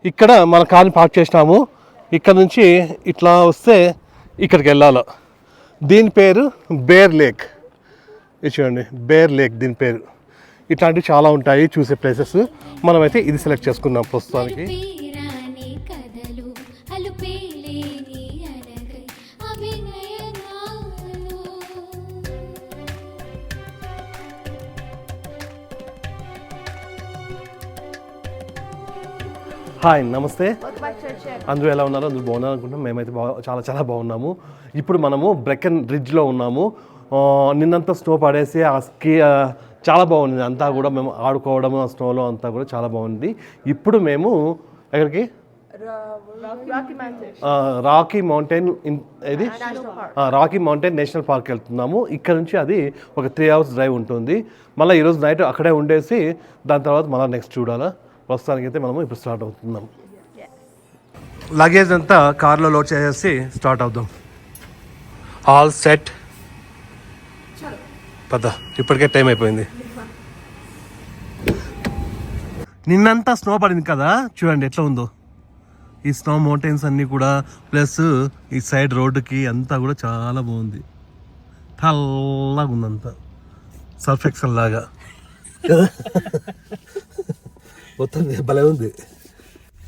ఇక్కడ మన కార్ని పార్క్ చేసినాము. ఇక్కడ నుంచి ఇట్లా వస్తే ఇక్కడికి వెళ్ళాలి. దీని పేరు బేర్ లేక్. ఇది చూడండి, బేర్ లేక్ దీని పేరు. ఇట్లాంటివి చాలా ఉంటాయి చూసే ప్లేసెస్. మనమైతే ఇది సెలెక్ట్ చేసుకున్నాం ప్రస్తుతానికి. హాయ్, నమస్తే. అందరూ ఎలా ఉన్నారు? అందరూ బాగున్నారు అనుకుంటాం. మేమైతే చాలా చాలా బాగున్నాము. ఇప్పుడు మనము బ్రెకెన్ రిడ్జ్లో ఉన్నాము. నిన్నంతా స్నో పడేసి ఆ స్కీ చాలా బాగుంది. అంతా కూడా మేము ఆడుకోవడం ఆ స్నోలో అంతా కూడా చాలా బాగుంది. ఇప్పుడు మేము ఎక్కడికి? Rocky mountain. ఇది రాకీ మౌంటైన్ నేషనల్ పార్క్ వెళ్తున్నాము. ఇక్కడ నుంచి అది ఒక 3 hours డ్రైవ్ ఉంటుంది. మళ్ళీ ఈరోజు నైట్ అక్కడే ఉండేసి దాని తర్వాత మళ్ళీ నెక్స్ట్ చూడాలా. ప్రస్తుతానికి అయితే మనము ఇప్పుడు స్టార్ట్ అవుతున్నాం. లగేజ్ అంతా కార్లో లోడ్ చేసేసి స్టార్ట్ అవుదాం. ఆల్ సెట్ పద. ఇప్పటికే టైం అయిపోయింది. నిన్నంతా స్నో పడింది కదా, చూడండి ఎట్లా ఉందో ఈ స్నో మౌంటైన్స్ అన్నీ కూడా. ప్లస్ ఈ సైడ్ రోడ్డుకి అంతా కూడా చాలా బాగుంది. చల్లగా ఉందంతా, సర్ఫ్ ఎక్సెల్ లాగా మొత్తం భలే ఉంది.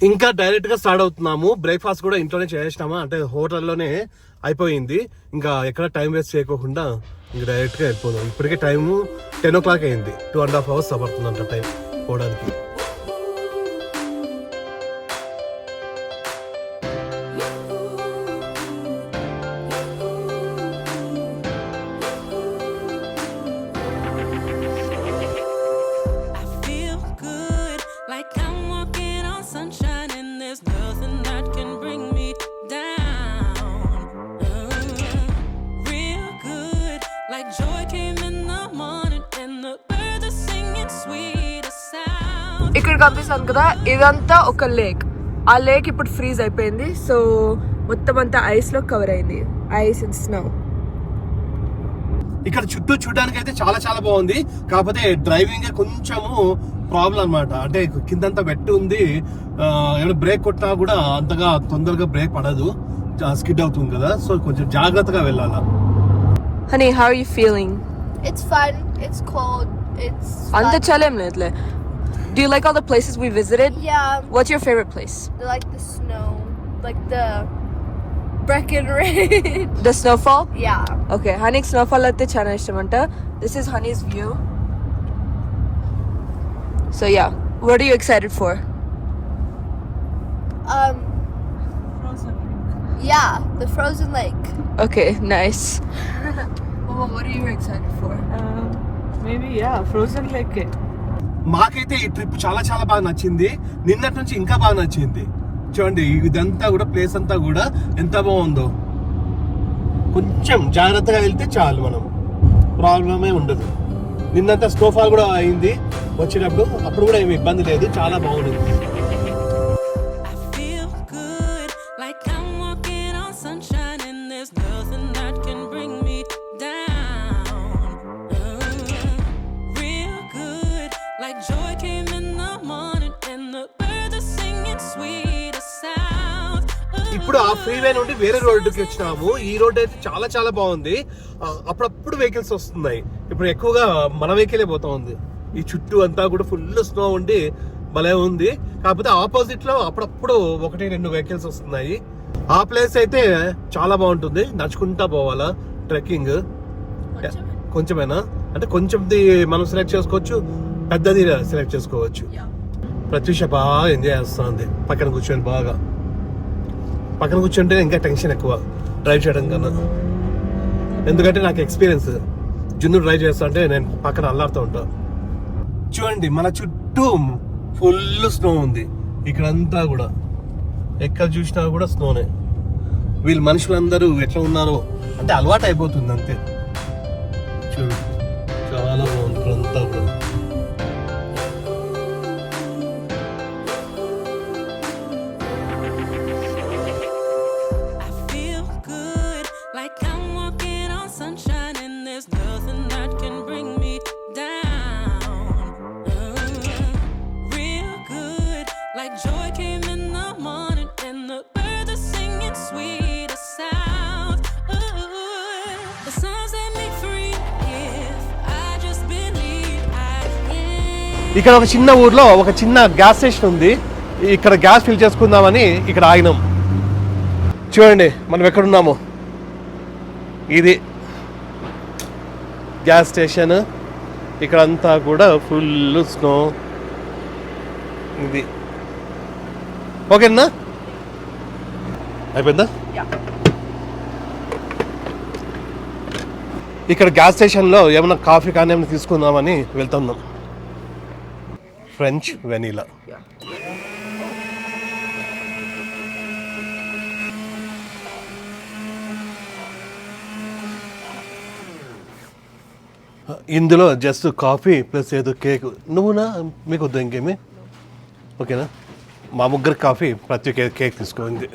ఇంకా డైరెక్ట్గా స్టార్ట్ అవుతున్నాము. బ్రేక్ఫాస్ట్ కూడా ఇంట్లోనే చేసేసినామా, అంటే హోటల్లోనే అయిపోయింది. ఇంకా ఎక్కడ టైం వేస్ట్ చేయకోకుండా ఇంకా డైరెక్ట్గా వెళ్ళిపోదాం. ఇప్పటికే టైము 10 o'clock అయింది. 2.5 hours పడుతుందంట టైం పోవడానికి. ఇక్కడ కనిపిస్తుంది కదా, ఇదంతా ఒక లేక్. ఆ లేక్ ఇప్పుడు ఫ్రీజ్ అయిపోయింది. సో మొత్తం అంతా ఐస్ లో కవర్ అయింది. Ice and snow. ఇక్కడ చుట్టూ చూడడానికి అయితే చాలా చాలా బాగుంది. కాకపోతే డ్రైవింగ్ కొంచెము ప్రాబ్లం అనమాట. అంటే కిందంతా వెట్ ఉంది. ఏమైనా బ్రేక్ కొట్టినా కూడా అంతగా తొందరగా బ్రేక్ పడదు, స్కిడ్ అవుతుంది కదా. సో కొంచెం జాగ్రత్తగా వెళ్ళాలా. Honey, how are you feeling? It's fun. It's cold. It's అంత చలేం లేదులే. Do you like all the places we visited? Yeah. What's your favorite place? Like the snow, like the Brecken Ridge. The snowfall? Yeah. Okay, Honey snowfall atte chana ishtamanta. This is Honey's view. So yeah, what are you excited for? Frozen lake. Yeah, the frozen lake. Okay, nice. Mama, what are you excited for? Maybe frozen lake. మాకైతే ఈ trip చాలా చాలా బాగా నచ్చింది. నిన్నటి నుంచి ఇంకా బాగా నచ్చింది. చూడండి ఇదంతా కూడా, ప్లేస్ అంతా కూడా ఎంత బాగుందో. కొంచెం జాగ్రత్తగా వెళ్తే చాలు, మనం ప్రాబ్లమే ఉండదు. నిన్నంతా స్నోఫాల్ కూడా అయింది వచ్చేటప్పుడు, అప్పుడు కూడా ఏమి ఇబ్బంది లేదు, చాలా బాగుంది. ఇప్పుడు ఆ ఫ్రీవే నుండి వేరే రోడ్డుకి వచ్చినాము. ఈ రోడ్డు అయితే చాలా చాలా బాగుంది. అప్పుడప్పుడు వెహికల్స్ వస్తున్నాయి. ఇప్పుడు ఎక్కువగా మన వెహికలే పోతా ఉంది. ఈ చుట్టూ అంతా కూడా ఫుల్ స్నో ఉండి భలే ఉంది. కాకపోతే ఆపోజిట్ లో అప్పుడప్పుడు 1-2 వెహికల్స్ వస్తున్నాయి. ఆ ప్లేస్ అయితే చాలా బాగుంటుంది. నడుచుకుంటా పోవాలా. ట్రెక్కింగ్ కొంచెమేనా, అంటే కొంచెంది మనం సెలెక్ట్ చేసుకోవచ్చు, పెద్దది సెలెక్ట్ చేసుకోవచ్చు. ప్రత్యూష బాగా ఎంజాయ్ చేస్తుంది పక్కన కూర్చొని. బాగా పక్కన కూర్చుంటే ఇంకా టెన్షన్ ఎక్కువ డ్రైవ్ చేయడం కన్నా. ఎందుకంటే నాకు ఎక్స్పీరియన్స్. జున్ను డ్రైవ్ చేస్తా అంటే నేను పక్కన అల్లాడుతూ ఉంటాను. చూడండి మన చుట్టూ ఫుల్ స్నో ఉంది. ఇక్కడంతా కూడా ఎక్కడ చూసినా కూడా స్నోనే. వీళ్ళు మనుషులందరూ ఎట్లా ఉన్నారో అంటే అలవాటు అయిపోతుంది అంతే. చూడు చాలా బాగుంది ఇక్కడంతా కూడా. Like joy came in the sweeter sound. Ooh, the songs that make free. If I just believe I can. ఇక్కడ ఒక చిన్న ఊర్లో ఒక చిన్న గ్యాస్ స్టేషన్ ఉంది. ఇక్కడ గ్యాస్ ఫిల్ చేసుకుందామని ఇక్కడ ఆగినాం. చూడండి మనం ఎక్కడున్నాము. ఇది గ్యాస్ స్టేషన్. ఇక్కడ అంతా కూడా ఫుల్ స్నో. ఇది ఓకేనా, అయిపోయిందా? ఇక్కడ గ్యాస్ స్టేషన్లో ఏమైనా కాఫీ కానీ ఏమైనా తీసుకుందామని వెళ్తున్నాం. French vanilla. ఇందులో జస్ట్ కాఫీ ప్లస్ ఏదో కేక్. నువ్వునా మీకు వద్దు ఇంకేమి? ఓకేనా, మా ముగ్గురు కాఫీ ప్రతి కేక్ తీసుకోండి.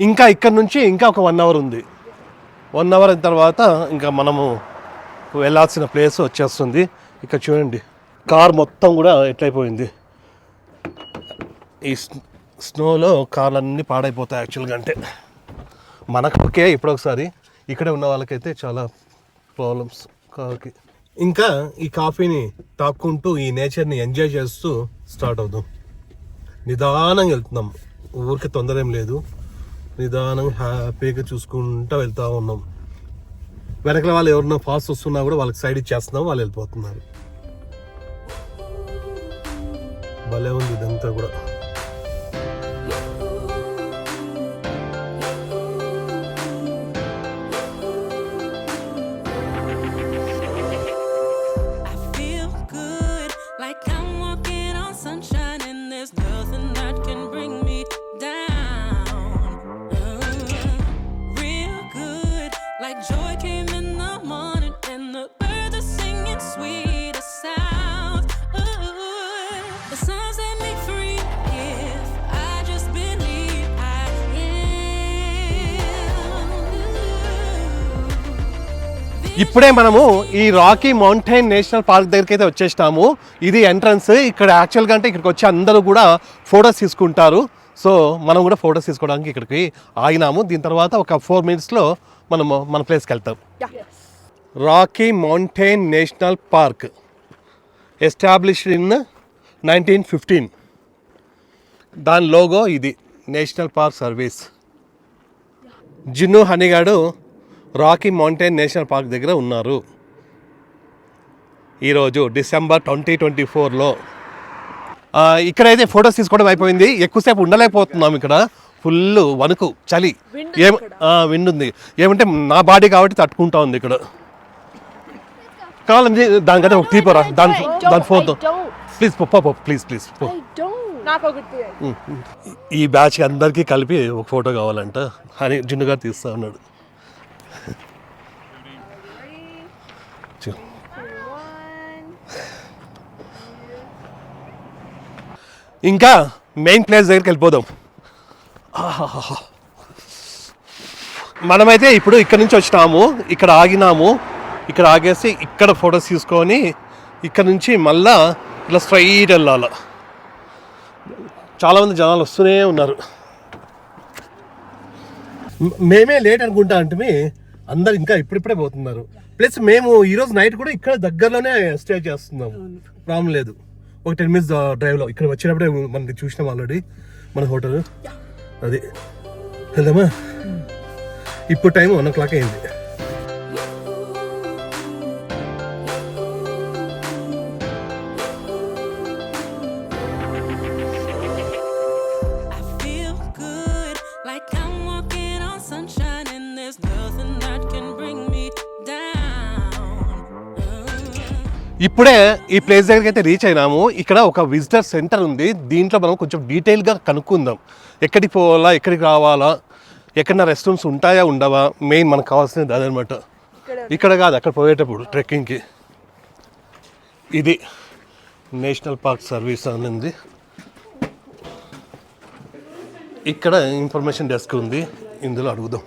ఇంకా ఇక్కడ నుంచి ఇంకా ఒక 1 అవర్ ఉంది. 1 అవర్ అయిన తర్వాత ఇంకా మనము వెళ్ళాల్సిన ప్లేస్ వచ్చేస్తుంది. ఇక్కడ చూడండి కార్ మొత్తం కూడా ఎట్లయిపోయింది. ఈ స్నోలో కార్లు అన్నీ పాడైపోతాయి యాక్చువల్గా. అంటే మనకు ఓకే ఇప్పుడొకసారి, ఇక్కడే ఉన్న వాళ్ళకైతే చాలా ప్రాబ్లమ్స్ కార్కి. ఇంకా ఈ కాఫీని తాక్కుంటూ ఈ నేచర్ని ఎంజాయ్ చేస్తూ స్టార్ట్ అవుదాం. నిదానంగా వెళ్తున్నాం, ఊరికి తొందర ఏం లేదు. నిదానంగా హ్యాపీగా చూసుకుంటూ వెళ్తూ ఉన్నాం. వెనకల వాళ్ళు ఎవరన్నా ఫాస్ట్ వస్తున్నా కూడా వాళ్ళకి సైడ్ ఇచ్చేస్తున్నాం, వాళ్ళు వెళ్ళిపోతున్నారు. భలే ఉంది ఇదంతా కూడా. ఇప్పుడే మనము ఈ రాకీ మౌంటైన్ నేషనల్ పార్క్ దగ్గరికి అయితే వచ్చేసినాము. ఇది ఎంట్రన్స్. ఇక్కడ యాక్చువల్గా అంటే ఇక్కడికి వచ్చి అందరూ కూడా ఫొటోస్ తీసుకుంటారు. సో మనం కూడా ఫొటోస్ తీసుకోవడానికి ఇక్కడికి ఆగినాము. దీని తర్వాత ఒక 4 minutesలో మనము మన ప్లేస్కి వెళ్తాం. Rocky Mountain National Park established in 1915. దాని లోగో ఇది, నేషనల్ పార్క్ సర్వీస్. జిన్ను హనీగాడు రాకీ మౌంటైన్ నేషనల్ పార్క్ దగ్గర ఉన్నారు. ఈరోజు December 2024లో. ఇక్కడైతే ఫొటోస్ తీసుకోవడం అయిపోయింది. ఎక్కువసేపు ఉండలేకపోతున్నాం ఇక్కడ. ఫుల్ వణుకు, చలి, విండ్ ఉంది. ఏమంటే నా బాడీ కాబట్టి తట్టుకుంటా ఉంది ఇక్కడ. కావాలంటే దానికంటే ఒక తీపరా దాని ఫోన్ ప్లీజ్ ప్లీజ్. ఈ బ్యాచ్ అందరికీ కలిపి ఒక ఫోటో కావాలంట అని జిన్ను గారు తీస్తా ఉన్నాడు. ఇంకా మెయిన్ ప్లేస్ దగ్గరికి వెళ్ళిపోదాం. మనమైతే ఇప్పుడు ఇక్కడ నుంచి వచ్చినాము, ఇక్కడ ఆగినాము. ఇక్కడ ఆగేసి ఇక్కడ ఫొటోస్ తీసుకొని ఇక్కడ నుంచి మళ్ళా ఇట్లా స్ట్రైట్ వెళ్ళాలి. చాలామంది జనాలు వస్తూనే ఉన్నారు. మేమే లేట్ అనుకుంటా అంటే అందరు ఇంకా ఇప్పుడిప్పుడే పోతున్నారు. ప్లస్ మేము ఈరోజు నైట్ కూడా ఇక్కడ దగ్గరలోనే స్టే చేస్తున్నాము. ప్రాబ్లం లేదు. ఒక 10 minutes డ్రైవ్లో. ఇక్కడ వచ్చినప్పుడే మనకి చూసినాం ఆల్రెడీ మన హోటల్. అది వెళ్దామా? ఇప్పుడు టైం 1 o'clock అయింది. ఇప్పుడే ఈ ప్లేస్ దగ్గరికి అయితే రీచ్ అయినాము. ఇక్కడ ఒక విజిటర్ సెంటర్ ఉంది. దీంట్లో మనం కొంచెం డీటెయిల్గా కనుక్కుందాం. ఎక్కడికి పోవాలా, ఎక్కడికి రావాలా, ఎక్కడన్నా రెస్ట్ రూమ్స్ ఉంటాయా ఉండవా, మెయిన్ మనకు కావాల్సినది అదనమాట. ఇక్కడ కాదు, అక్కడ పోయేటప్పుడు ట్రెక్కింగ్కి. ఇది నేషనల్ పార్క్ సర్వీస్ అనేది. ఇక్కడ ఇన్ఫర్మేషన్ డెస్క్ ఉంది, ఇందులో అడుగుదాం.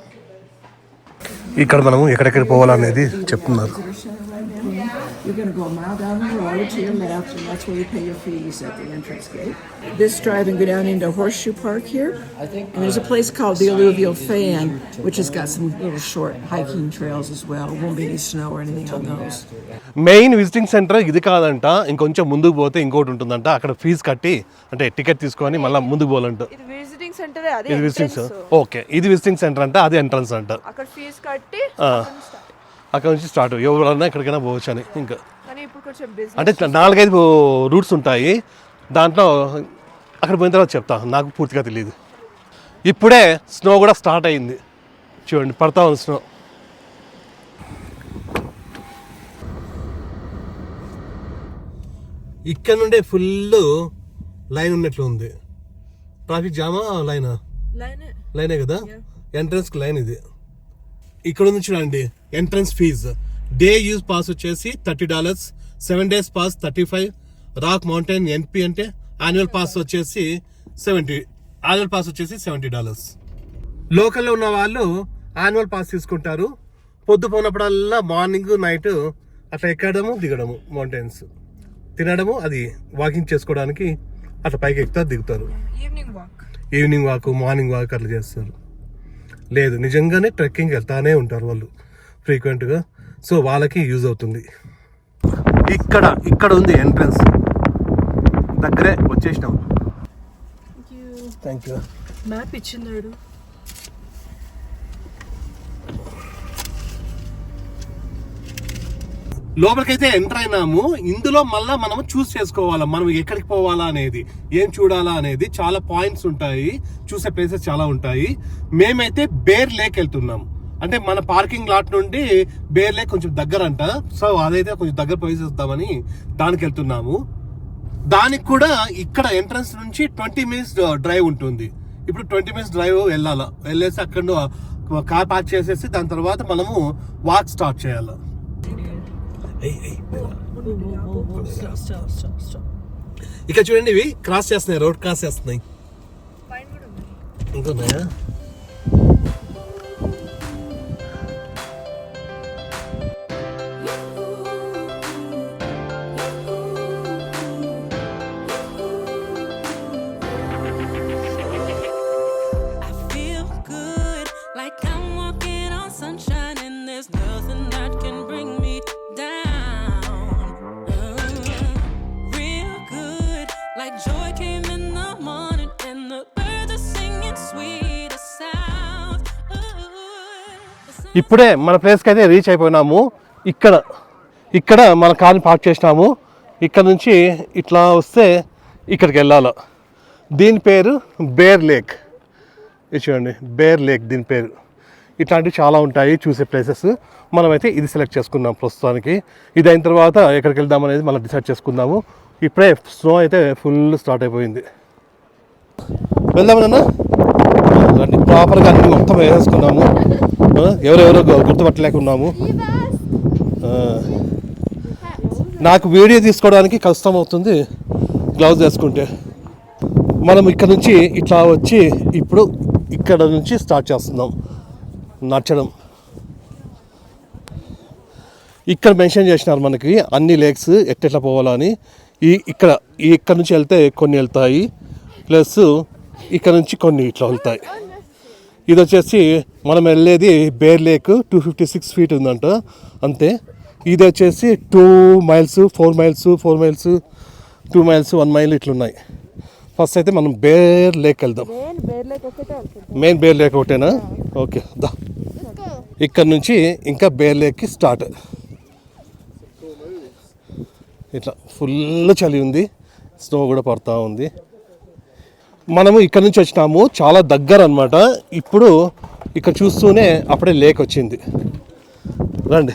ఇక్కడ మనము ఎక్కడెక్కడ పోవాలనేది చెప్తున్నారు. You're going to go a mile down the road to your left, and that's where you pay your fees at the entrance gate. This drive and go down into Horseshoe Park here, and there's a place called the Alluvial Fan, which has got some little short hiking trails as well. Won't be any snow or anything on those. Main visiting centre ఇది కాదంట, ఇంకొంచెం ముందుకు పోతే ఇంకోటి ఉంటుందంట. అక్కడ fee కట్టి అంటే టికెట్ తీసుకొని మళ్ళీ ముందుకు పోవాలంట. ఇది విజిటింగ్ సెంటర్, అది ఇది విజిటింగ్ సెంటర్. ఓకే, ఇది విజిటింగ్ సెంటర్ అంటే అది ఎంట్రన్స్ అంట. అక్కడ ఫీజు కట్టి అక్కడ నుంచి స్టార్ట్, ఎవరన్నా ఎక్కడికైనా పోవచ్చు అని. ఇంకా కానీ ఇప్పుడు కొంచెం బిజినెస్ అంటే 4-5 రూట్స్ ఉంటాయి. దాంట్లో అక్కడ పోయిన తర్వాత చెప్తా, నాకు పూర్తిగా తెలియదు. ఇప్పుడే స్నో కూడా స్టార్ట్ అయింది, చూడండి పడతా ఉంది స్నో. ఇక్కడ నుండే ఫుల్ లైన్ ఉన్నట్లు ఉంది. ట్రాఫిక్ జామా లైనా? లైనే కదా, ఎంట్రన్స్ కి లైన్ ఇది. ఇక్కడ ఉంది చూడండి entrance fees. Day use pass వచ్చేసి $30, 7 days pass 35, rock mountain NP అంటే యాన్యువల్ పాస్ వచ్చేసి $70. లోకల్లో ఉన్న వాళ్ళు యాన్యువల్ పాస్ తీసుకుంటారు. పొద్దు పోయినప్పుడల్లా మార్నింగ్ నైట్ అట్లా ఎక్కడము దిగడము, మౌంటైన్స్ తినడము, అది వాకింగ్ చేసుకోవడానికి అట్లా పైకి ఎక్కుతారు దిగుతారు. ఈవినింగ్ వాక్, మార్నింగ్ వాక్ అట్లా చేస్తారు. లేదు, నిజంగానే ట్రెక్కింగ్ వెళ్తానే ఉంటారు వాళ్ళు ఫ్రీక్వెంట్గా. సో వాళ్ళకి యూజ్ అవుతుంది. ఇక్కడ ఉంది ఎంట్రన్స్, దగ్గరే వచ్చేసినాం. Thank you. మ్యాప్ ఇచ్చినాడు. లోపలికైతే ఎంటర్ అయినాము. ఇందులో మళ్ళీ మనం చూస్ చేసుకోవాలా మనం ఎక్కడికి పోవాలా అనేది, ఏం చూడాలా అనేది. చాలా పాయింట్స్ ఉంటాయి, చూసే ప్లేసెస్ చాలా ఉంటాయి. మేమైతే బేర్ లేక్ వెళ్తున్నాం. అంటే మన పార్కింగ్ లాట్ నుండి బేర్ లేక్ కొంచెం దగ్గర అంట. సో అదైతే కొంచెం దగ్గర పోయి చూద్దామని దానికి వెళ్తున్నాము. దానికి కూడా ఇక్కడ ఎంట్రన్స్ నుంచి 20 minutes డ్రైవ్ ఉంటుంది. ఇప్పుడు 20 minutes డ్రైవ్ వెళ్ళేసి అక్కడ కార్ పార్క్ చేసేసి దాని తర్వాత మనము వాక్ స్టార్ట్ చేయాలి. ఇక్కడ చూడండి, ఇవి క్రాస్ చేస్తున్నాయి, రోడ్ క్రాస్ చేస్తున్నాయి. ఇంకొన్నాయా? I feel good, like I'm walking on sunshine, and there's nothing that can bring me down. Real good, like joy came in the morning, and the birds are singing sweet sound. ఇప్పుడే మన ప్లేస్కి అయితే reach అయిపోయినాము. ఇక్కడ మన కార్ని park చేసినాము. ఇక్కడ నుంచి ఇట్లా వస్తే ఇక్కడికి వెళ్ళాలి. దీని పేరు బేర్ లేక్. ఇది చూడండి, బేర్ లేక్ దీని పేరు. ఇట్లాంటివి చాలా ఉంటాయి చూసే ప్లేసెస్. మనమైతే ఇది సెలెక్ట్ చేసుకున్నాం ప్రస్తుతానికి. ఇది అయిన తర్వాత ఎక్కడికి వెళ్దాం అనేది మనం డిసైడ్ చేసుకుందాము. ఇప్పుడే స్నో అయితే ఫుల్ స్టార్ట్ అయిపోయింది. వెళ్దామన్నా అన్ని ప్రాపర్గా అన్ని మొత్తం వేసేసుకున్నాము. ఎవరెవరో గుర్తుపట్టలేకున్నాము. నాకు వీడియో తీసుకోవడానికి కష్టం అవుతుంది గ్లౌజ్ వేసుకుంటే. మనం ఇక్కడ నుంచి ఇట్లా వచ్చి ఇప్పుడు ఇక్కడ నుంచి స్టార్ట్ చేస్తున్నాం నడచడం. ఇక్కడ మెన్షన్ చేసినారు మనకి అన్ని లేక్స్ ఎట్లా పోవాలని. ఇక్కడ నుంచి వెళ్తే కొన్ని వెళ్తాయి, ప్లస్ ఇక్కడ నుంచి కొన్ని ఇట్లా వెళ్తాయి. ఇది వచ్చేసి మనం వెళ్ళేది బేర్ లేక్ 256 feet ఉందంట అంతే. ఇది వచ్చేసి 2 miles, 4 miles, 4 miles, 2 miles, 1 mile ఇట్లున్నాయి. First అయితే మనం బేర్ లేక్ వెళ్దాం. మెయిన్ బేర్ లేక్ ఒకటేనా? ఓకే దా. ఇక్కడ నుంచి ఇంకా బేర్ లేక్కి స్టార్ట్. ఇట్లా ఫుల్ చలి ఉంది, స్నో కూడా పడుతూ ఉంది. మనము ఇక్కడ నుంచి వచ్చినాము, చాలా దగ్గర అనమాట. ఇప్పుడు ఇక్కడ చూస్తూనే అప్పుడే లేక్ వచ్చింది. రండి,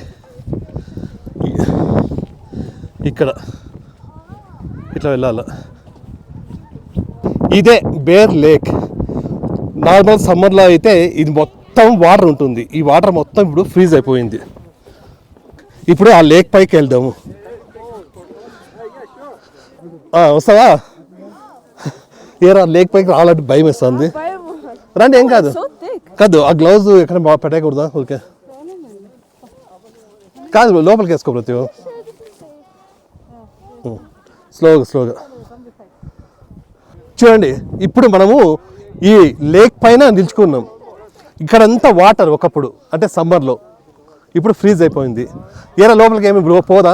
ఇక్కడ ఇట్లా వెళ్ళాలి. ఇదే బేర్ లేక్. నార్మల్ సమ్మర్లో అయితే ఇది మొత్తం వాటర్ ఉంటుంది. ఈ వాటర్ మొత్తం ఇప్పుడు ఫ్రీజ్ అయిపోయింది. ఇప్పుడు ఆ లేక్ పైకి వెళ్దాము. వస్తావా? ఏరా లేక్ పైకి రావాలంటే భయం వేస్తుంది. రండి, ఏం కాదు. ఆ గ్లౌజ్ ఎక్కడ పెట్టకూడదా? ఓకే కాదు, లోపలికి వేసుకో ప్రతి. స్లోగా చూడండి. ఇప్పుడు మనము ఈ లేక్ పైన నిల్చుకున్నాం. ఇక్కడంతా వాటర్ ఒకప్పుడు అంటే సమ్మర్లో, ఇప్పుడు ఫ్రీజ్ అయిపోయింది. ఏరా లోపలికి ఏమి పోదా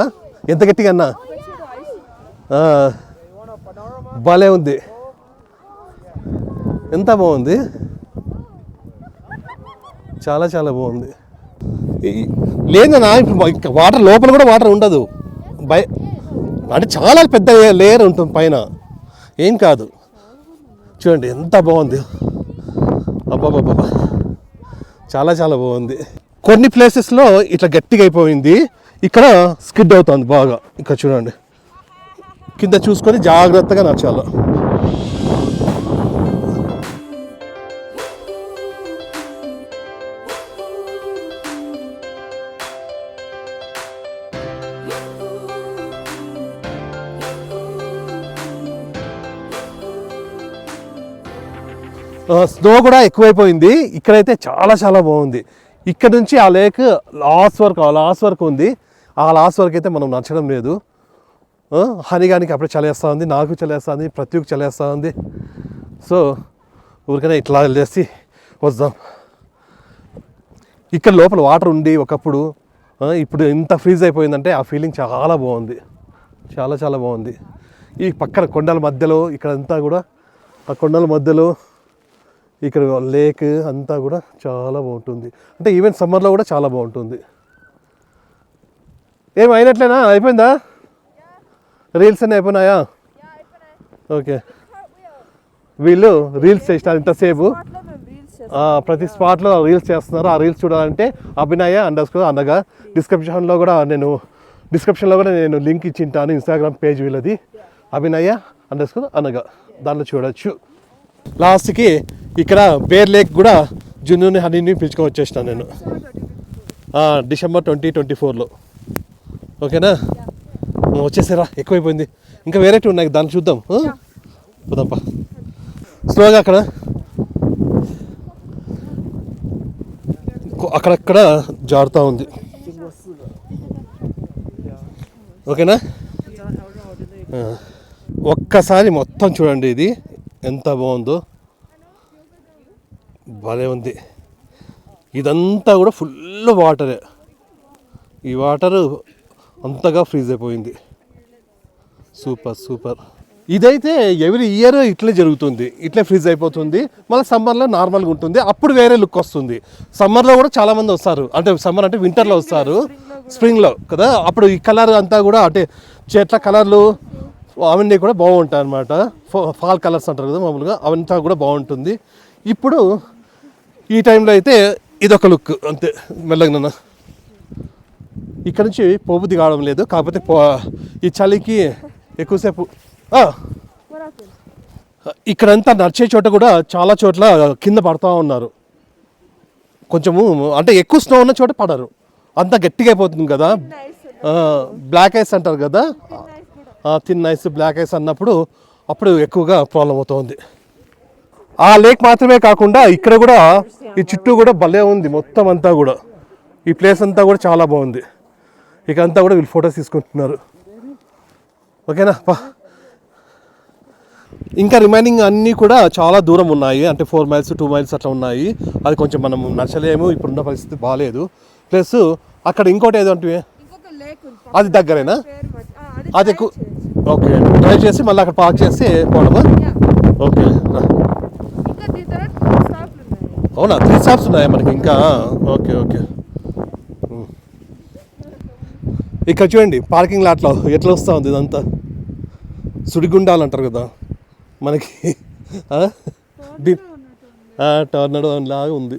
ఎంత గట్టిగా అన్నా? భలే ఉంది, ఎంత బాగుంది, చాలా చాలా బాగుంది. లేదన్నా ఇప్పుడు వాటర్ లోపల కూడా వాటర్ ఉండదు, అంటే చాలా పెద్ద లేయర్ ఉంటుంది పైన, ఏం కాదు. చూడండి ఎంత బాగుంది, అబ్బాబాబా చాలా చాలా బాగుంది. కొన్ని ప్లేసెస్లో ఇట్లా గట్టిగా అయిపోయింది, ఇక్కడ స్కిడ్ అవుతుంది బాగా. ఇక్కడ చూడండి, కింద చూసుకొని జాగ్రత్తగా నడచాలి. స్నో కూడా ఎక్కువైపోయింది. ఇక్కడైతే చాలా చాలా బాగుంది. ఇక్కడ నుంచి ఆ లేక్ లాస్ట్ వరకు ఉంది. ఆ లాస్ట్ వరకు అయితే మనం నచ్చడం లేదు. హరిగానికి అప్పుడే చలేస్తూ ఉంది, నాకు చలేస్తుంది, ప్రత్యేక చలేస్తూ ఉంది. సో ఊరికనే ఇట్లా వెళ్ళేసి వద్దాం. ఇక్కడ లోపల వాటర్ ఉండి ఒకప్పుడు, ఇప్పుడు ఇంత ఫ్రీజ్ అయిపోయిందంటే ఆ ఫీలింగ్ చాలా బాగుంది, చాలా చాలా బాగుంది. ఈ పక్కన కొండల మధ్యలో ఇక్కడంతా కూడా, ఆ కొండల మధ్యలో ఇక్కడ లేక్ అంతా కూడా చాలా బాగుంటుంది. అంటే ఈవెన్ సమ్మర్లో కూడా చాలా బాగుంటుంది. ఏమైనట్లేనా? అయిపోయిందా? రీల్స్ అన్నీ అయిపోయినాయా? ఓకే, వీళ్ళు రీల్స్ చేసినారు ఇంతసేపు, ప్రతి స్పాట్లో రీల్స్ చేస్తున్నారు. ఆ రీల్స్ చూడాలంటే అభినయ__ అనగా డిస్క్రిప్షన్లో కూడా నేను లింక్ ఇచ్చింటాను, ఇన్స్టాగ్రామ్ పేజ్ వీళ్ళది, అభినయ__ అనగా, దాంట్లో చూడొచ్చు. లాస్ట్కి ఇక్కడ బేర్ లేక్ కూడా జున్నుని హనీని పిలుచుకొని వచ్చేసినాను నేను డిసెంబర్ 2024లో. ఓకేనా? వచ్చేసారా, ఎక్కువైపోయింది. ఇంకా వేరేటి ఉన్నాయి, దాన్ని చూద్దాం. పోదాంపా స్లోగా. అక్కడక్కడ జారుతూ ఉంది. ఓకేనా? ఒక్కసారి మొత్తం చూడండి, ఇది ఎంత బాగుందో, భలే ఉంది. ఇదంతా కూడా ఫుల్ వాటరే, ఈ వాటరు అంతగా ఫ్రీజ్ అయిపోయింది. సూపర్. ఇదైతే ఎవ్రీ ఇయర్ ఇట్లే జరుగుతుంది, ఇట్లే ఫ్రీజ్ అయిపోతుంది. మళ్ళీ సమ్మర్లో నార్మల్గా ఉంటుంది, అప్పుడు వేరే లుక్ వస్తుంది. సమ్మర్లో కూడా చాలామంది వస్తారు, అంటే సమ్మర్ అంటే వింటర్లో వస్తారు, స్ప్రింగ్లో కదా. అప్పుడు ఈ కలర్ అంతా కూడా అంటే చెట్ల కలర్లు అవన్నీ కూడా బాగుంటాయి అన్నమాట. ఫాల్ కలర్స్ అంటారు కదా మామూలుగా, అవంతా కూడా బాగుంటుంది. ఇప్పుడు ఈ టైంలో అయితే ఇదొక లుక్ అంతే. మెల్లగా ఇక్కడ నుంచి పోబుద్ది కావడం లేదు, కాకపోతే ఈ చలికి ఎక్కువసేపు ఇక్కడంతా నడిచే చోట కూడా చాలా చోట్ల కింద పడుతూ ఉన్నారు. కొంచెము అంటే ఎక్కువ స్నో ఉన్న చోట పడరు, అంతా గట్టిగా అయిపోతుంది కదా. బ్లాక్ ఐస్ అంటారు కదా, థిన్ ఐస్ బ్లాక్ ఐస్ అన్నప్పుడు అప్పుడు ఎక్కువగా ప్రాబ్లం అవుతుంది. ఆ లేక్ మాత్రమే కాకుండా ఇక్కడ కూడా ఈ చుట్టూ కూడా భలే ఉంది. మొత్తం అంతా కూడా ఈ ప్లేస్ అంతా కూడా చాలా బాగుంది. ఇకంతా కూడా వీళ్ళు ఫొటోస్ తీసుకుంటున్నారు. ఓకేనా? ఇంకా రిమైనింగ్ అన్నీ కూడా చాలా దూరం ఉన్నాయి, అంటే 4 miles 2 miles అట్లా ఉన్నాయి. అది కొంచెం మనం నచ్చలేము, ఇప్పుడున్న పరిస్థితి బాగాలేదు. ప్లస్ అక్కడ ఇంకోటి ఏదో అంటే అది దగ్గరేనా? అది ఎక్కువ. ఓకే, డ్రైవ్ చేసి మళ్ళీ అక్కడ పార్క్ చేసి పోవడమా? ఓకే. అవునా, 3 stops ఉన్నాయా మనకి ఇంకా? ఓకే. ఇక్కడ చూడండి పార్కింగ్ లాట్లో ఎట్లా వస్తూ ఉంది ఇదంతా. సుడిగుండాలు అంటారు కదా మనకి, టోర్నడో లాగా ఉంది.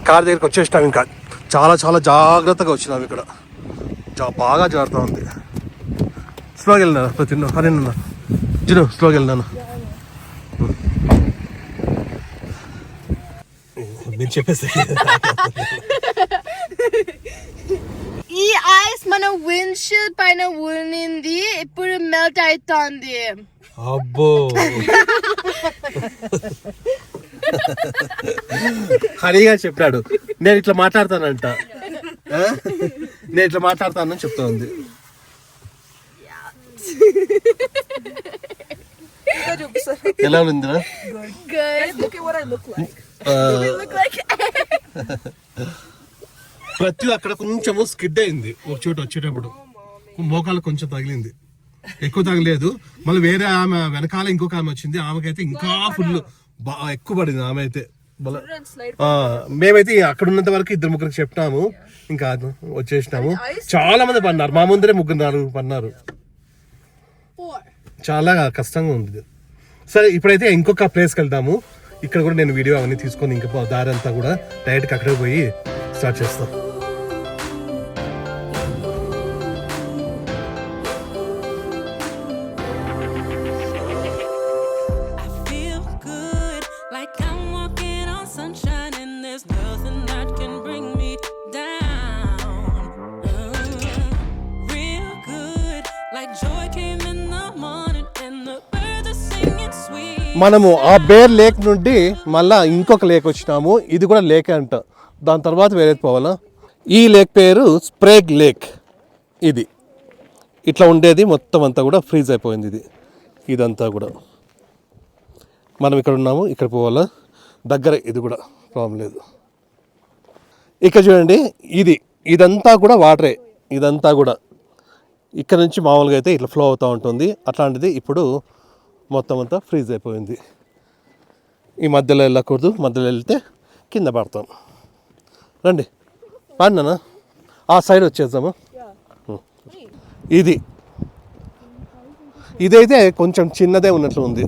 కార్ దగ్గరికి వచ్చేసినాం. ఇంకా చాలా చాలా జాగ్రత్తగా వచ్చినాం. ఇక్కడ బాగా జాగ్రత్త ఉంది. స్లోగా వెళ్ళినా ప్రతి హరిన్నా జిను, స్లోగా వెళ్ళినాను. నేను చెప్పేసి ఈ ఐస్ మన విండ్షీల్డ్ పైన ఉన్నింది, ఇప్పుడు మెల్ట్ అవుతోంది. అబ్బో, హరిగా చెప్పాడు నేను ఇట్లా మాట్లాడతానంట. నేను ఇట్లా మాట్లాడతానని చెప్తా ఉంది. ఎలా ఉందిరా? Good. Look at what I look like. Look like ప్రతి అక్కడ కొంచెము స్కిడ్ అయింది ఒక చోట వచ్చేటప్పుడు, మోకాలు కొంచెం తగిలింది, ఎక్కువ తగలేదు. మళ్ళీ వేరే ఆమె వెనకాల ఇంకొక ఆమె వచ్చింది, ఆమెకైతే ఇంకా ఫుల్ ఎక్కువ పడింది. ఆమె అయితే మేమైతే అక్కడ ఉన్నంత వరకు 2-3 చెప్పినాము, ఇంకా వచ్చేసినాము. చాలా మంది పన్నారు, మా ముందరే 3-4 పన్నారు. చాలా కష్టంగా ఉంది. సరే ఇప్పుడైతే ఇంకొక ప్లేస్కి వెళ్తాము. ఇక్కడ కూడా నేను వీడియో అవన్నీ తీసుకొని ఇంకా దారి అంతా కూడా డైరెక్ట్గా అక్కడికి పోయి స్టార్ట్ చేస్తాం. I feel good, like I'm walking on sunshine, and there's nothing that can bring me down. Real good, like joy came in the morning, and the birds are singing sweet. మనము ఆ bear lake నుండి మళ్ళా ఇంకొక lake వచ్చినాము. ఇది కూడా lake అంట. దాని తర్వాత వేరేది పోవాలా. ఈ లేక్ పేరు స్ప్రేగ్ లేక్. ఇది ఇట్లా ఉండేది, మొత్తం అంతా కూడా ఫ్రీజ్ అయిపోయింది. ఇదంతా కూడా మనం ఇక్కడ ఉన్నాము, ఇక్కడ పోవాలా. దగ్గర ఇది కూడా ప్రాబ్లం లేదు. ఇక్కడ చూడండి, ఇదంతా కూడా వాటరే. ఇదంతా కూడా ఇక్కడ నుంచి మామూలుగా అయితే ఇట్లా ఫ్లో అవుతూ ఉంటుంది. అట్లాంటిది ఇప్పుడు మొత్తం అంతా ఫ్రీజ్ అయిపోయింది. ఈ మధ్యలో వెళ్ళకూడదు, మధ్యలో వెళ్తే కింద పడతాం. రండి పాడినా, ఆ సైడ్ వచ్చేద్దాము. ఇదైతే కొంచెం చిన్నదే ఉన్నట్లు ఉంది.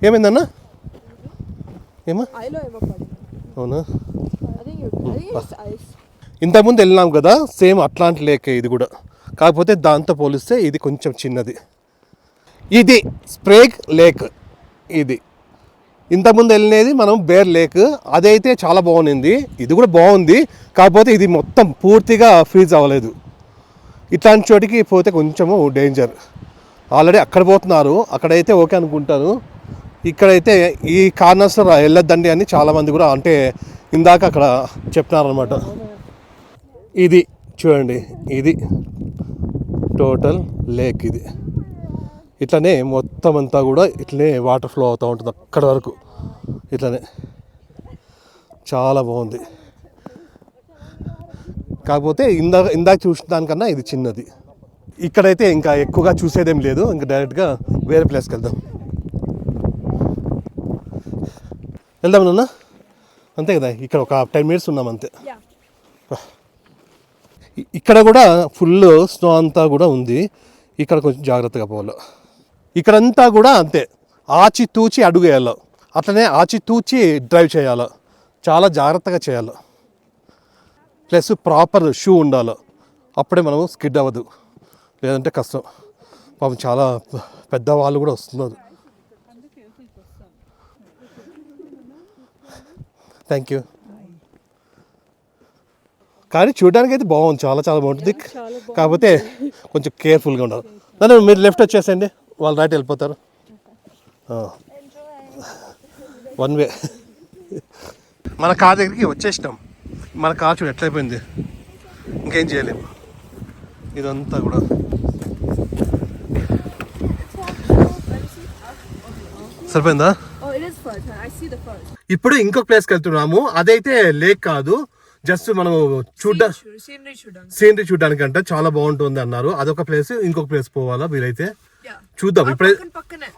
ఏమైందన్నా? ఏమా? అవునా? ఇంతకుముందు వెళ్ళినాం కదా, సేమ్ అట్లాంటి లేకే ఇది కూడా, కాకపోతే దాంతో పోలిస్తే ఇది కొంచెం చిన్నది. ఇది స్ప్రేగ్ లేక్. ఇది ఇంతకుముందు వెళ్ళినది మనం బేర్ లేక్, అదైతే చాలా బాగుంది. ఇది కూడా బాగుంది, కాకపోతే ఇది మొత్తం పూర్తిగా ఫ్రీజ్ అవ్వలేదు. ఇట్లాంటి చోటికి పోతే కొంచెము డేంజర్. ఆల్రెడీ అక్కడ పోతున్నారు, అక్కడైతే ఓకే అనుకుంటాను. ఇక్కడైతే ఈ కార్నర్స్లో వెళ్ళొద్దండి అని చాలామంది కూడా, అంటే ఇందాక అక్కడ చెప్తున్నారనమాట. ఇది చూడండి, ఇది టోటల్ లేక్. ఇది ఇట్లనే మొత్తం అంతా కూడా ఇట్లనే వాటర్ ఫ్లో అవుతూ ఉంటుంది అక్కడ వరకు. ఇట్లనే చాలా బాగుంది. కాకపోతే ఇందాక చూసిన దానికన్నా ఇది చిన్నది. ఇక్కడైతే ఇంకా ఎక్కువగా చూసేదేం లేదు, ఇంకా డైరెక్ట్గా వేరే ప్లేస్కి వెళ్దాం. నాన్న, అంతే కదా. ఇక్కడ ఒక 10 minutes ఉన్నాం అంతే. ఇక్కడ కూడా ఫుల్ స్నో అంతా కూడా ఉంది. ఇక్కడ కొంచెం జాగ్రత్తగా పోవాలి. ఇక్కడంతా కూడా అంతే, ఆచితూచి అడుగు వేయాలి, అట్లనే ఆచితూచి డ్రైవ్ చేయాలి, చాలా జాగ్రత్తగా చేయాలి. ప్లస్ ప్రాపర్ షూ ఉండాలి, అప్పుడే మనము స్కిడ్ అవ్వదు, లేదంటే కష్టం. పాపం చాలా పెద్దవాళ్ళు కూడా వస్తున్నారు. Thank you. కానీ చూడడానికి అయితే బాగుంది, చాలా చాలా బాగుంటుంది. కాకపోతే కొంచెం కేర్ఫుల్గా ఉండాలి. నన్ను మీరు లెఫ్ట్ వచ్చేసండి, వాళ్ళు రైట్ వెళ్ళిపోతారు. 1 way. మన కార్ దగ్గరికి వచ్చేసినాం. మన కార్ చూడు ఎట్లయిపోయింది, ఇంకేం చేయలేము. ఇదంతా కూడా సరిపోయిందా? ఇప్పుడు ఇంకొక ప్లేస్కి వెళ్తున్నాము. అదైతే లేక్ కాదు, జస్ట్ మనం సీనరీ చూడడానికి అంట చాలా బాగుంటుంది అన్నారు. అదొక ప్లేస్. ఇంకొక ప్లేస్ పోవాలా వీలైతే చూద్దాం. ఇప్పుడే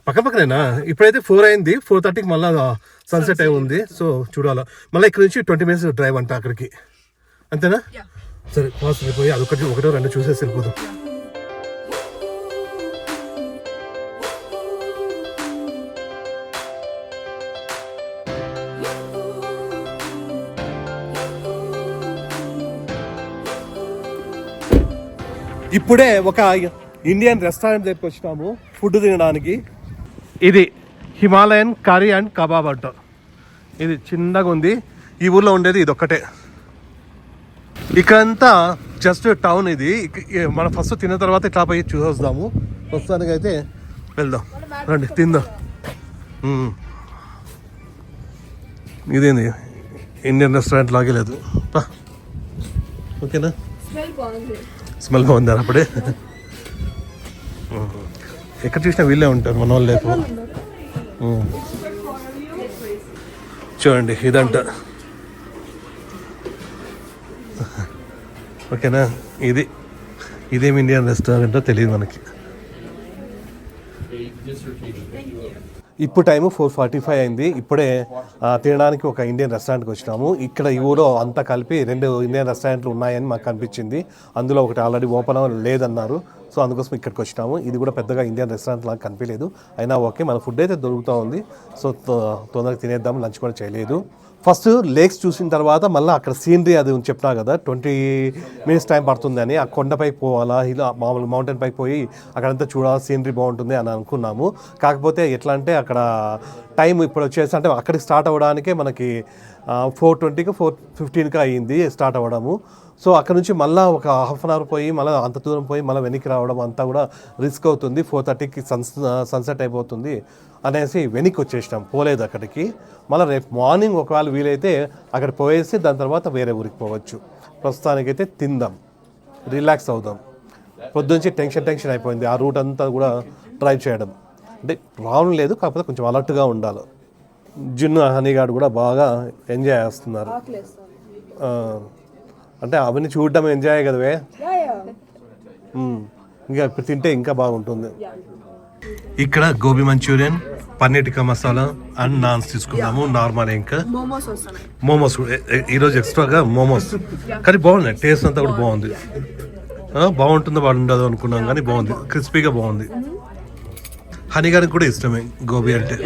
పక్కనేనా? ఇప్పుడైతే 4 అయింది, 4:30కి మళ్ళీ సన్సెట్ అయి ఉంది. సో చూడాలా. మళ్ళీ ఇక్కడ నుంచి 20 minutes డ్రైవ్ అంట అక్కడికి, అంతేనా? సరే ఫాస్ట్ అయిపోయి ఒకటో 2 చూసేసి వెళ్ళిపోదాం. ఇప్పుడే ఒక ఇండియన్ రెస్టారెంట్ దగ్గరికి వచ్చినాము ఫుడ్ తినడానికి. ఇది హిమాలయన్ కర్రీ అండ్ కబాబ్ అంట. ఇది చిన్నగా ఉంది. ఈ ఊర్లో ఉండేది ఇది ఒక్కటే. ఇక్కడంతా జస్ట్ టౌన్. ఇది మనం ఫస్ట్ తిన్న తర్వాత ఇట్లా పోయి చూసొద్దాము. ప్రస్తుతానికి అయితే వెళ్దాం, రండి తిందాం. ఇదేంది ఇండియన్ రెస్టారెంట్ లాగే లేదు. ఓకేనా? Smell బాగుంది. స్మెల్ బాగుందా అప్పుడే? ఎక్కడ చూసినా వీళ్ళే ఉంటారు మన వాళ్ళు లేపు. చూడండి ఇదంట. ఓకేనా? ఇదేమి ఇండియన్ రెస్టారెంటో తెలియదు మనకి. ఇప్పుడు టైము 4:45 అయింది. ఇప్పుడే తినడానికి ఒక ఇండియన్ రెస్టారెంట్కి వచ్చినాము. ఇక్కడ ఈ ఊరో అంతా కలిపి 2 ఇండియన్ రెస్టారెంట్లు ఉన్నాయని మాకు కనిపించింది. అందులో ఒకటి ఆల్రెడీ ఓపెన్ లేదన్నారు. సో అందుకోసం ఇక్కడికి వచ్చినాము. ఇది కూడా పెద్దగా ఇండియన్ రెస్టారెంట్ లాగా కనిపించలేదు. అయినా ఓకే, మన ఫుడ్ అయితే దొరుకుతూ ఉంది. సో తొందరగా తినేద్దాం. లంచ్ కూడా చేయలేదు. ఫస్ట్ లేక్స్ చూసిన తర్వాత మళ్ళీ అక్కడ సీనరీ అది చెప్పినా కదా 20 minutes టైం పడుతుంది అని. ఆ కొండపైకి పోవాలా, ఇలా మామూలు మౌంటైన్ పైకి పోయి అక్కడంతా చూడాలి, సీనరీ బాగుంటుంది అని అనుకున్నాము. కాకపోతే ఎట్లా అంటే అక్కడ టైం ఇప్పుడు వచ్చేసి అంటే అక్కడికి స్టార్ట్ అవ్వడానికే మనకి 4:20కి 4:15కి అయ్యింది స్టార్ట్ అవ్వడము. సో అక్కడ నుంచి మళ్ళీ ఒక హాఫ్ అన్ అవర్ పోయి మళ్ళీ అంత దూరం పోయి మళ్ళీ వెనక్కి రావడం అంతా కూడా రిస్క్ అవుతుంది. 4:30కి సన్సెట్ అయిపోతుంది అనేసి వెనక్కి వచ్చేసినాం, పోలేదు అక్కడికి. మళ్ళీ రేపు మార్నింగ్ ఒకవేళ వీలైతే అక్కడ పోయేసి దాని తర్వాత వేరే ఊరికి పోవచ్చు. ప్రస్తుతానికైతే తిందాం, రిలాక్స్ అవుదాం. పొద్దుంచి టెన్షన్ అయిపోయింది ఆ రూట్ అంతా కూడా డ్రైవ్ చేయడం. అంటే ప్రాబ్లం లేదు, కాకపోతే కొంచెం అలర్ట్గా ఉండాలి. జున్ను హనీగాడు కూడా బాగా ఎంజాయ్ చేస్తున్నారు. అంటే అవన్నీ చూడడం ఎంజాయ్ కదవే. ఇంకా ఇప్పుడు తింటే ఇంకా బాగుంటుంది. ఇక్కడ గోబీ మంచూరియన్, పన్నీర్ టిక్కా మసాలా అండ్ నాన్స్ తీసుకున్నాము. నార్మల్ ఇంకా మోమోస్ ఈరోజు ఎక్స్ట్రాగా మోమోస్. కానీ బాగున్నాయి, టేస్ట్ అంతా కూడా బాగుంది. బాగుంటుందో బాగుండదు అనుకున్నాం కానీ బాగుంది, క్రిస్పీగా బాగుంది. హనీ గారికి కూడా ఇష్టమే గోబీ అంటే.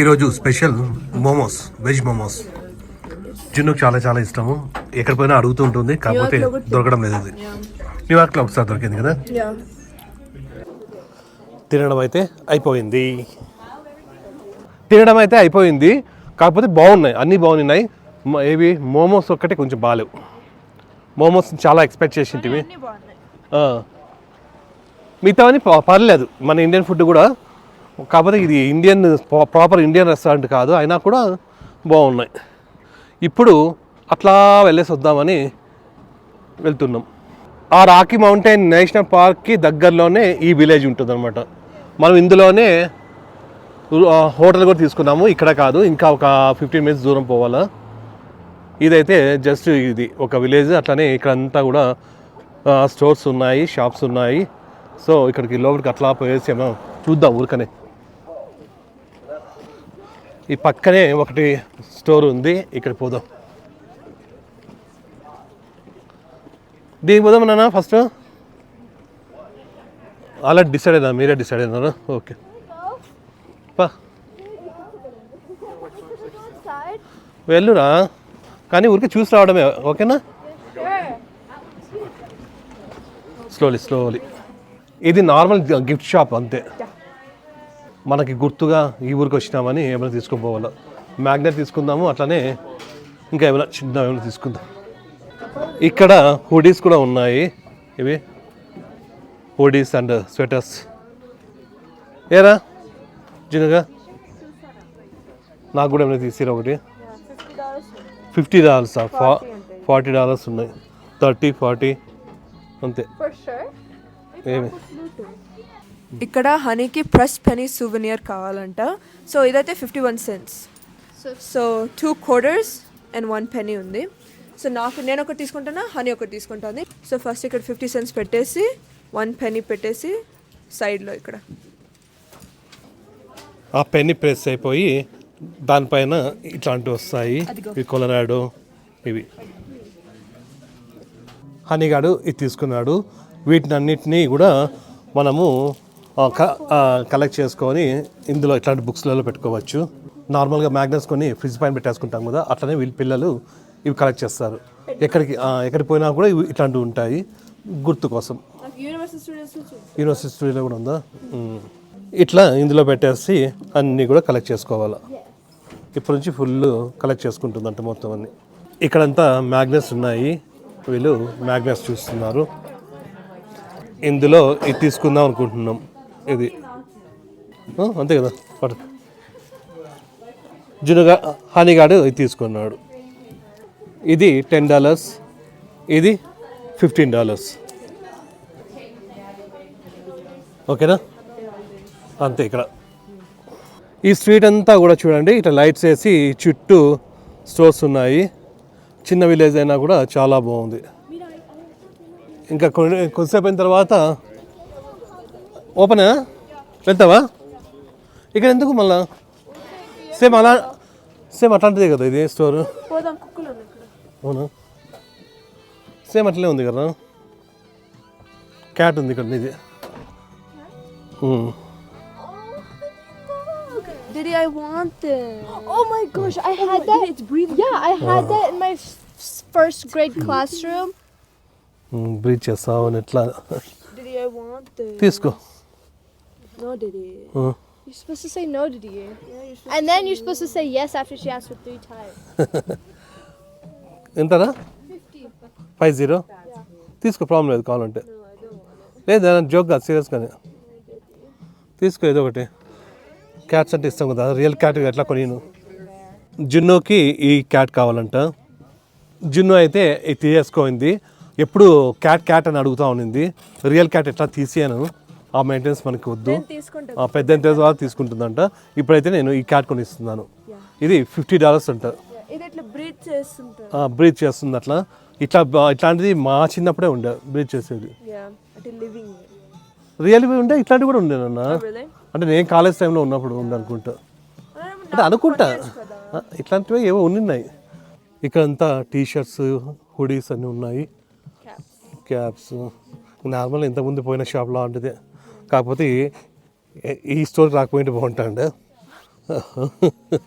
ఈరోజు స్పెషల్ మోమోస్, వెజ్ మోమోస్. జున్నుకు చాలా చాలా ఇష్టము. ఎక్కడ పోయినా అడుగుతూ ఉంటుంది, కాకపోతే దొరకడం లేదు. అది న్యూయార్క్లో ఒకసారి దొరికింది కదా. తినడం అయితే అయిపోయింది. కాకపోతే బాగున్నాయి, అన్నీ బాగున్నాయి. ఏవి మోమోస్ ఒక్కటే కొంచెం బాగాలేవు. మోమోస్ చాలా ఎక్స్పెక్ట్ చేసింటివి. మిగతావన్నీ పర్లేదు, మన ఇండియన్ ఫుడ్ కూడా. కాకపోతే ఇది ప్రాపర్ ఇండియన్ రెస్టారెంట్ కాదు, అయినా కూడా బాగున్నాయి. ఇప్పుడు అట్లా వెళ్ళేసి వద్దామని వెళ్తున్నాం. ఆ రాకీ మౌంటైన్ నేషనల్ పార్క్కి దగ్గరలోనే ఈ విలేజ్ ఉంటుంది అనమాట. మనం ఇందులోనే హోటల్ కూడా తీసుకున్నాము. ఇక్కడ కాదు, ఇంకా ఒక 15 minutes దూరం పోవాలా. ఇదైతే జస్ట్ ఇది ఒక విలేజ్. అట్లానే ఇక్కడంతా కూడా స్టోర్స్ ఉన్నాయి, షాప్స్ ఉన్నాయి. సో ఇక్కడికి లోపలికి అట్లా పోయేసి ఏమో చూద్దాం ఊరికనే. ఈ పక్కనే ఒకటి స్టోర్ ఉంది, ఇక్కడికి పోదాం. దీనికి పోదాం నాన్న ఫస్ట్. అలా డిసైడ్ అయినా, మీరే డిసైడ్ అయినారు. ఓకే పా వెళ్ళురా, కానీ ఊరికి చూసి రావడమే. ఓకేనా? స్లోలీ. ఇది నార్మల్ గిఫ్ట్ షాప్ అంతే. మనకి గుర్తుగా ఈ ఊరికి వచ్చినామని ఏమైనా తీసుకుపోవాలా. మ్యాగ్నెట్ తీసుకుందాము, అట్లానే ఇంకా ఏమైనా తీసుకుందాం. ఇక్కడ హుడీస్ కూడా ఉన్నాయి. ఇవి హుడీస్ అండ్ స్వెటర్స్. ఏరా జినగా నాకు కూడా ఏమైనా తీసిరా ఒకటి. $50 $40 ఉన్నాయి. 30-40 అంతే. ఏమి ఇక్కడ హనీకి ప్రెస్ పెనీ సూవెనియర్ కావాలంట. సో ఇదైతే 51 cents. So 2 quarters and 1 penny ఉంది. సో నేను ఒకటి తీసుకుంటానా, హనీ ఒకటి తీసుకుంటుంది. సో ఫస్ట్ ఇక్కడ 50 cents పెట్టేసి 1 penny పెట్టేసి సైడ్లో ఇక్కడ ఆ పెన్నీ ప్రెస్ అయిపోయి దానిపైన ఇట్లాంటివి వస్తాయి. ఇవి కొలరాడో. ఇవి హనీగాడు ఇది తీసుకున్నాడు. వీటిని అన్నిటినీ కూడా మనము కలెక్ట్ చేసుకొని ఇందులో ఇట్లాంటి బుక్స్లలో పెట్టుకోవచ్చు. నార్మల్గా మ్యాగ్నెట్స్ కొని ఫ్రిడ్జ్ పైన పెట్టేసుకుంటాం కదా, అట్లనే వీళ్ళ పిల్లలు ఇవి కలెక్ట్ చేస్తారు. ఎక్కడికి పోయినా కూడా ఇవి ఇట్లాంటివి ఉంటాయి గుర్తు కోసం. యూనివర్సిటీ స్టూడియోలో కూడా ఉందా? ఇట్లా ఇందులో పెట్టేసి అన్నీ కూడా కలెక్ట్ చేసుకోవాలి. ఇప్పటి నుంచి ఫుల్ కలెక్ట్ చేసుకుంటుందంట మొత్తం అన్నీ. ఇక్కడంతా మ్యాగ్నెట్స్ ఉన్నాయి, వీళ్ళు మ్యాగ్నెట్స్ చూస్తున్నారు. ఇందులో ఇది తీసుకుందాం అనుకుంటున్నాం. ఇది అంతే కదా. హనీగాడు ఇది తీసుకున్నాడు. ఇది $10, ఇది $15. ఓకేనా? అంతే. ఇక్కడ ఈ స్ట్రీట్ అంతా కూడా చూడండి, ఇట్లా లైట్స్ వేసి చుట్టూ స్టోర్స్ ఉన్నాయి. చిన్న విలేజ్ అయినా కూడా చాలా బాగుంది. ఇంకా కొద్దిసేపు అయిన తర్వాత ఓపెనా? వెళ్తావా? ఇక్కడ ఎందుకు మళ్ళా? సేమ్ అట్లాంటిదే కదా ఇది స్టోర్. పోదాం, కుక్కలు ఉన్నాయి ఇక్కడ. అవునా? సేమ్ అట్లనే ఉంది కదా. క్యాట్ ఉంది ఇక్కడ ఇది. Diddy, I want this. Oh my gosh, I had that. It's breathing. Yeah, I had that in my first grade classroom. Breach చేస్తావు ఎట్లా? Diddy, I want this. తీసుకో. No, Diddy. You're supposed to say no to Dia. And then you're supposed to say yes after she asks for 3 times. ఎంతరా? 50. తీసుకో, problem లేదు. కావాలంటే లేదా joke కాదు, సీరియస్గానే తీసుకో. ఏదో ఒకటి. క్యాట్స్ అంటే ఇస్తాం కదా, రియల్ క్యాట్ ఎట్లా కొనిను. జున్నుకి ఈ క్యాట్ కావాలంట. జున్ను అయితే ఇది తీసేసుకోయింది. ఎప్పుడు క్యాట్ అని అడుగుతూ ఉన్నింది. రియల్ క్యాట్ ఎట్లా తీసేయను, ఆ మెయింటెనెన్స్ మనకి వద్దు. పెద్ద తర్వాత తీసుకుంటుందంట. ఇప్పుడైతే నేను ఈ క్యాట్ కొనిస్తున్నాను. ఇది $50 అంట. ఇది ఇట్లా బ్రీత్ చేస్తుంటారు. బ్రీత్ చేస్తుంది అట్లా. ఇట్లాంటిది మా చిన్నప్పుడే ఉండే బ్రీత్ చేసేది. అంటే లివింగ్. రియల్గా ఉండే, ఇట్లాంటివి కూడా ఉండేనన్న. Really? అంటే నేను కాలేజ్ టైంలో ఉన్నప్పుడు ఉండే అనుకుంటా. అంటే అనుకుంటా ఇట్లాంటివి ఏవో ఉన్నాయి. ఇక్కడంతా టీషర్ట్స్, హుడీస్ అన్నీ ఉన్నాయి. క్యాప్స్ నార్మల్ ఇంతకుముందు పోయిన షాప్ లాంటిదే, కాకపోతే ఈ స్టోర్కి రాకపోయింటే బాగుంటాండే.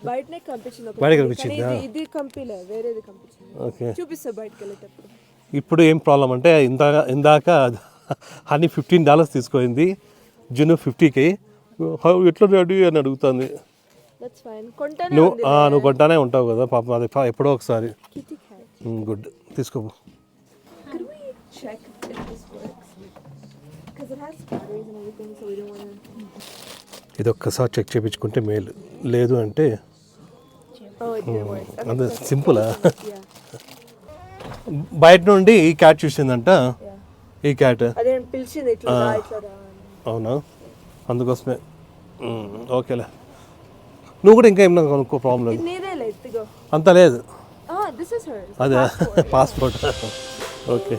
బయటనే కనిపించింది. బయట కనిపించిందా? ఇది కంపిలే, వేరేది కనిపించింది. ఓకే. చూపిస్తా బయటకు వెళ్ళేటప్పుడు. ఇప్పుడు ఏం ప్రాబ్లం అంటే ఇందాక హనీ $15 తీసుకోయింది, జున్ను 50కి. ఎట్లా రెడీ అని అడుగుతుంది. That's fine. కొంటానే నువ్వు కొంటానే ఉంటావు కదా పాపం, అది ఎప్పుడో ఒకసారి. kitty cat. గుడ్, తీసుకో. Could we check if this works? Because it has batteries and everything, so we don't want to. ఇది ఒక్కసారి చెక్ చేయించుకుంటే మేలు. లేదు అంటే Oh, it didn't work. Okay, అంత so- సింపులా? Yeah. బయట నుండి ఈ క్యాట్ చూసిందంట. ఈ క్యాట్ అదే పిలిచింది ఇట్లా రా, ఇట్లా రా అని. అవునా? అందుకోసమే. ఓకేలే, నువ్వు కూడా ఇంకా ఏమన్నా కొనుక్కో, ప్రాబ్లం లేదు. ఇది నీదేలే, ఎత్తుగో. అంత లేదు. This is hers. అదే పాస్పోర్ట్. ఓకే.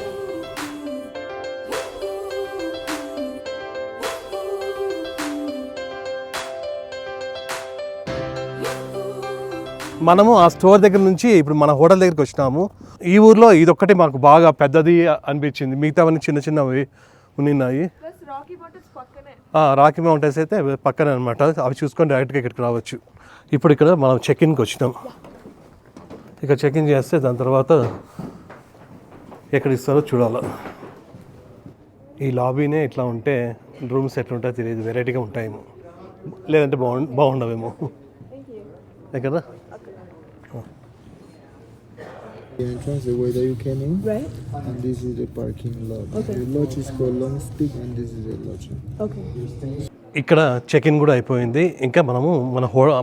మనము ఆ స్టోర్ దగ్గర నుంచి ఇప్పుడు మన హోటల్ దగ్గరికి వచ్చినాము. ఈ ఊర్లో ఇదొక్కటి మాకు బాగా పెద్దది అనిపించింది. మిగతావన్నీ చిన్న చిన్నవి ఉన్నాయి. Plus Rocky Mountains పక్కనే. రాకీ మౌంటైన్స్ అయితే పక్కనే అనమాట. అవి చూసుకొని డైరెక్ట్గా ఇక్కడికి రావచ్చు. ఇప్పుడు ఇక్కడ మనం చెక్-ఇన్కి వచ్చినాం. ఇక్కడ చెక్-ఇన్ చేస్తే దాని తర్వాత ఎక్కడ ఇస్తారో చూడాలి. ఈ లాబీనే ఇట్లా ఉంటే రూమ్స్ ఎట్లా ఉంటాయో తెలియదు, వెరైటీగా ఉంటాయేమో, లేదంటే బాగుండవేమో. కదా? The entrance, the way that you came in, Right? and this is the parking lot. Okay. The lodge is called Long Stick, and this is the lodge. Okay. ఇక్కడ చెక్-ఇన్ కూడా అయిపోయింది. ఇంకా మనము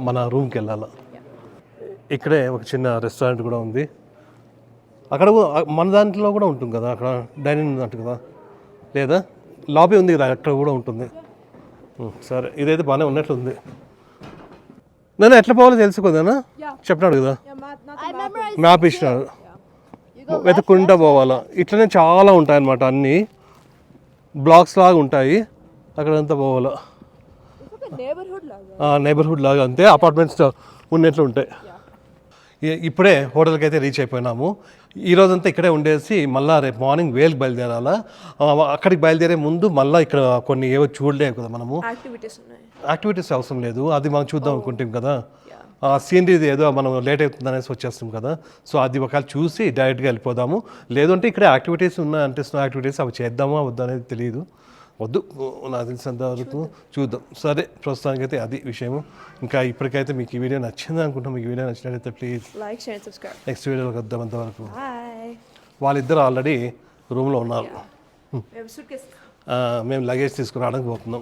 మన రూమ్కి వెళ్ళాలి. ఇక్కడే ఒక చిన్న రెస్టారెంట్ కూడా ఉంది. అక్కడ మన దాంట్లో కూడా ఉంటుంది కదా, అక్కడ డైనింగ్ ఉన్నట్టు కదా, లేదా లాబీ ఉంది కదా, అక్కడ కూడా ఉంటుంది. సరే, ఇదైతే బాగానే ఉన్నట్లుంది. నేను ఎట్లా పోవాలో తెలుసుకోదానా? చెప్పినాడు కదా, I memorized. మ్యాప్ ఇచ్చినాడు. వెతుక్కుంటా పోవాలా. ఇట్లనే చాలా ఉంటాయి అన్నమాట, అన్నీ బ్లాక్స్ లాగా ఉంటాయి. అక్కడంతా పోవాలా. నైబర్హుడ్ లాగా అంతే, అపార్ట్మెంట్స్ ఉన్నట్లు ఉంటాయి. ఇప్పుడే హోటల్కి అయితే రీచ్ అయిపోయినాము. ఈ రోజంతా ఇక్కడే ఉండేసి మళ్ళీ రేపు మార్నింగ్ వేల్కి బయలుదేరాలా. అక్కడికి బయలుదేరే ముందు మళ్ళీ ఇక్కడ కొన్ని ఏవో చూడలేము కదా మనము. యాక్టివిటీస్ అవసరం లేదు, అది మనం చూద్దాం అనుకుంటాం కదా. ఆ సీనరీ ఏదో మనం లేట్ అవుతుంది అనేసి వచ్చేస్తాం కదా. సో అది ఒకవేళ చూసి డైరెక్ట్గా వెళ్ళిపోదాము. లేదంటే ఇక్కడ యాక్టివిటీస్ ఉన్నాయంటే స్నో యాక్టివిటీస్ అవి చేద్దామా వద్దా అనేది తెలియదు. వద్దు, నాకు తెలిసినంత వరకు చూద్దాం. సరే, ప్రస్తుతానికైతే అది విషయము. ఇంకా ఇప్పటికైతే మీకు ఈ వీడియో నచ్చింది అనుకుంటాం. మీకు ఈ వీడియో నచ్చినట్లయితే please Like, share and subscribe. Next వీడియోకి వద్దాం. అంతవరకు Bye. వాళ్ళిద్దరు ఆల్రెడీ రూమ్లో ఉన్నారు. We have a suitcase. మేము లగేజ్ తీసుకురావడానికి పోతున్నాం.